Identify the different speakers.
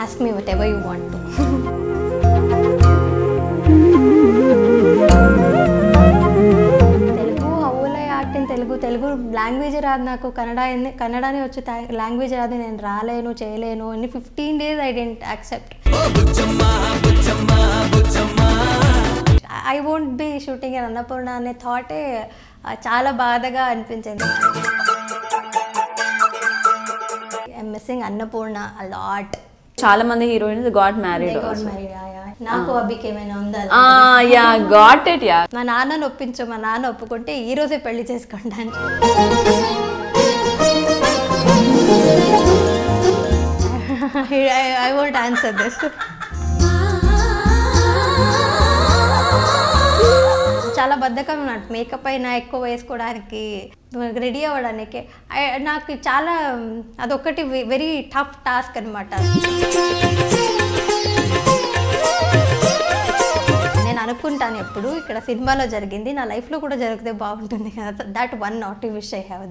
Speaker 1: Ask me what ever you want to. Telugu howl I act in Telugu? Telugu language రాదు నాకు, కన్నడనే వచ్చి language రాదు, నేను రాలేను చేయలేను అని 15 days I didn't accept. I won't be shooting in Annapurna అనే థాటే చాలా బాధగా అనిపించింది. I'm missing Annapurna a lot.
Speaker 2: చాలా మంది హీరోయిన్స్ గాట్ మ్యారీడ్.
Speaker 1: నాకు అభికి ఏమైనా ఉందా?
Speaker 2: Yeah got it. యా
Speaker 1: మా నాన్నని ఒప్పించు, మా నాన్న ఒప్పుకుంటే ఈ రోజే పెళ్లి చేసుకుంటాను. I won't answer this. చాలా బద్ధకం నాకు మేకప్ అయినా ఎక్కువ వేసుకోవడానికి, రెడీ అవ్వడానికి. నాకు చాలా అదొకటి వెరీ టఫ్ టాస్క్ అనమాట. నేను అనుకుంటాను ఎప్పుడు ఇక్కడ సినిమాలో జరిగింది నా లైఫ్లో కూడా జరిగితే బాగుంటుంది కదా. That one not wish I have.